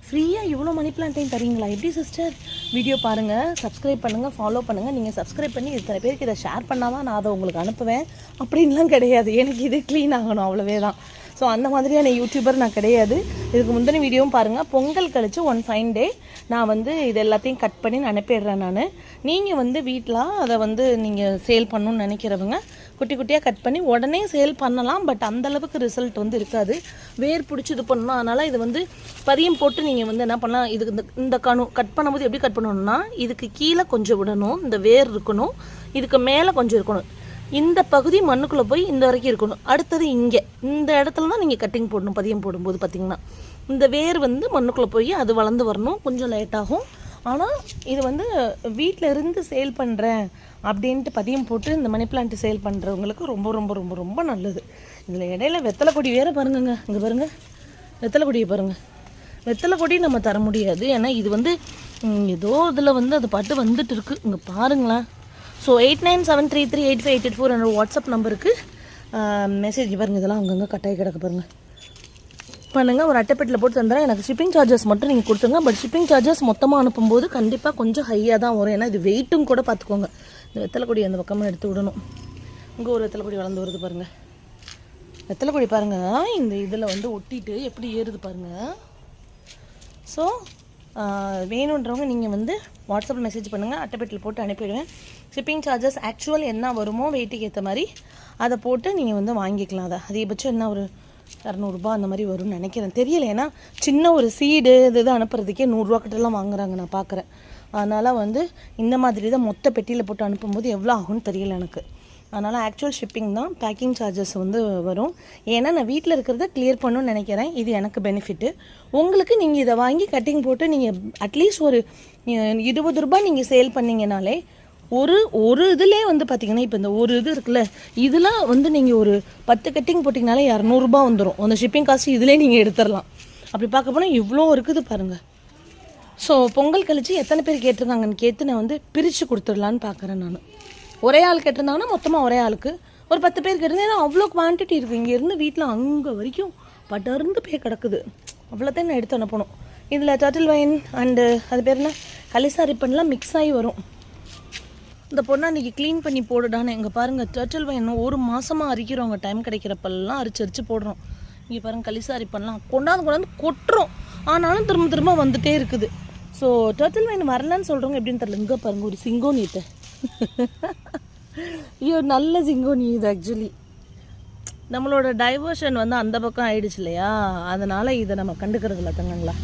ஃப்ரீயாக இவ்வளோ மணி பிளான்ட்டையும் தரீங்களா? எப்படி சிஸ்டர்? வீடியோ பாருங்கள், சப்ஸ்கிரைப் பண்ணுங்கள், ஃபாலோ பண்ணுங்கள். நீங்கள் சப்ஸ்கிரைப் பண்ணி இத்தனை பேருக்கு இதை ஷேர் பண்ணால் தான் நான் அதை உங்களுக்கு அனுப்புவேன் அப்படின்லாம் கிடையாது. எனக்கு இது க்ளீன் ஆகணும், அவ்வளோவே தான். ஸோ அந்த மாதிரியான யூடியூபர் நான் கிடையாது. இதுக்கு முந்தின வீடியோவும் பாருங்கள். பொங்கல் கழிச்சு ஒன் ஃபைன் டே நான் வந்து இது எல்லாத்தையும் கட் பண்ணி அனுப்பிடுறேன். நீங்கள் வீட்டில் அதை நீங்கள் சேல் பண்ணணுன்னு நினைக்கிறவங்க குட்டி குட்டியாக கட் பண்ணி உடனே சேல் பண்ணலாம். பட் அந்தளவுக்கு ரிசல்ட் இருக்காது. வேர் பிடிச்சி இது பண்ணணும். அதனால் இது பதியம் போட்டு நீங்கள் என்ன பண்ணலாம், இதுக்கு இந்த கட் பண்ணும்போது எப்படி கட் பண்ணணும்னா, இதுக்கு கீழே கொஞ்சம் விடணும், இந்த வேர் இருக்கணும், இதுக்கு மேலே கொஞ்சம் இருக்கணும், இந்த பகுதி மண்ணுக்குள்ளே போய் இந்த வரைக்கும் இருக்கணும். அடுத்தது இங்கே இந்த இடத்துல தான் நீங்கள் கட்டிங் போடணும். பதியம் போடும்போது பார்த்திங்கன்னா இந்த வேர் மண்ணுக்குள்ளே போய் அது வளர்ந்து வரணும். கொஞ்சம் லேட்டாகும். ஆனால் இது வீட்டில் இருந்து சேல் பண்ணுறேன் அப்படின்ட்டு பதியம் போட்டு இந்த மணி பிளான்ட் சேல் பண்ணுறவங்களுக்கு ரொம்ப ரொம்ப ரொம்ப ரொம்ப நல்லது. இதில் இடையில வெத்தலை கொடி வேறு பாருங்கங்க. இங்கே பாருங்கள், வெத்தலை கொடியை பாருங்கள். வெத்தலை கொடி நம்ம தர முடியாது, ஏன்னா இது ஏதோ இதில் அது பாட்டு வந்துட்டு இருக்குது. இங்கே பாருங்களேன். ஸோ 8973385884 வாட்ஸ்அப் நம்பருக்கு மெசேஜ் பாருங்கள். இதெல்லாம் அங்கங்கே கட்டாயி கிடக்க பாருங்கள். பண்ணுங்கள், ஒரு அட்டைப்பெட்டில் போட்டு தந்துடுறேன். எனக்கு ஷிப்பிங் சார்ஜஸ் மட்டும் நீங்கள் கொடுத்துருங்க. பட் ஷிப்பிங் சார்ஜஸ் மொத்தமாக அனுப்பும்போது கண்டிப்பாக கொஞ்சம் ஹையாக தான் வரும். ஏன்னா இது வெயிட்டும் கூட பார்த்துக்கோங்க. இந்த வெத்தலை கொடி அந்த பக்கமாக எடுத்து விடணும். இங்கே ஒரு வெத்தலை கொடி வளர்ந்து வருது பாருங்கள். வெத்தலை கொடி பாருங்கள், இந்த இதில் ஒட்டிட்டு எப்படி ஏறுது பாருங்கள். ஸோ வேணுன்றவங்க நீங்கள் வாட்ஸ்அப்பில் மெசேஜ் பண்ணுங்கள், அட்டைப்பெட்டில் போட்டு அனுப்பிடுவேன். ஷிப்பிங் சார்ஜஸ் ஆக்சுவல் என்ன வருமோ வெயிட்டுக்கு ஏற்ற மாதிரி அதை போட்டு நீங்கள் வாங்கிக்கலாம். அதை அதிகபட்சம் என்ன ஒரு 200 ரூபா அந்த மாதிரி வரும்னு நினைக்கிறேன், தெரியல. ஏன்னா சின்ன ஒரு சீடு இது அனுப்புறதுக்கே 100 ரூபா கிட்டலாம் வாங்குறாங்க, நான் பார்க்குறேன். அதனால் இந்த மாதிரி தான் மொத்த பெட்டியில் போட்டு அனுப்பும்போது எவ்வளோ ஆகும்னு தெரியல எனக்கு. அதனால் ஆக்சுவல் ஷிப்பிங் தான், பேக்கிங் சார்ஜஸ் வரும். ஏன்னா நான் வீட்டில் இருக்கிறத கிளியர் பண்ணணும்னு நினைக்கிறேன். இது எனக்கு பெனிஃபிட்டு. உங்களுக்கு நீங்கள் இதை வாங்கி கட்டிங் போட்டு நீங்கள் அட்லீஸ்ட் ஒரு 20 ரூபா நீங்கள் சேல் பண்ணிங்கனாலே ஒரு இதிலே பார்த்திங்கன்னா, இப்போ இந்த ஒரு இது இருக்குல்ல, இதில் நீங்கள் ஒரு 10 கட்டிங் போட்டிங்கனாலே 200 ரூபா வந்துடும். அந்த ஷிப்பிங் காஸ்ட்டு இதிலே நீங்கள் எடுத்துடலாம். அப்படி பார்க்க போனால் இவ்வளோ இருக்குது பாருங்கள். ஸோ பொங்கல் கழிச்சு எத்தனை பேர் கேட்டிருக்காங்கன்னு கேட்டு நான் பிரித்து கொடுத்துடலான்னு பார்க்குறேன். நான் ஒரே ஆள் கேட்டிருந்தாங்கன்னா மொத்தமாக ஒரே ஆளுக்கு ஒரு 10 பேர் கேட்டிருந்தேன். ஏன்னா அவ்வளோ குவான்டிட்டி இருக்குது. இங்கேருந்து வீட்டில் அங்கே வரைக்கும் படர்ந்து போய் கிடக்குது. அவ்வளோத்தையும் நான் எடுத்து அனுப்பணும். இதில் டர்ட்டில் வைன் அண்டு அது பேர் என்ன, கலிசா ரிப்பன்லாம் மிக்ஸ் ஆகி வரும். இந்த பொண்ணை அன்றைக்கி க்ளீன் பண்ணி போடுடான்னு. இங்கே பாருங்கள், டர்ட்டில் வைன் ஒரு மாதமாக அரிக்கிறோங்க. டைம் கிடைக்கிறப்பெல்லாம் அரிச்சு போடுறோம். இங்கே பாருங்கள், கலிசா ரிப்பன்லாம் கொண்டாந்து கொட்டுறோம். ஆனாலும் திரும்ப வந்துகிட்டே இருக்குது. ஸோ டர்ட்டில் வைன் வரலன்னு சொல்கிறவங்க எப்படின்னு தெரியல. இங்கே பாருங்கள், ஒரு சிங்கோனியத்தை ஐயோ நல்ல சிங்கோனி இது. ஆக்சுவலி நம்மளோட டைவர்ஷன் அந்த பக்கம் ஆயிடுச்சு இல்லையா, அதனால் இதை நம்ம கண்டுக்கிறது இல்லை தங்கங்களா.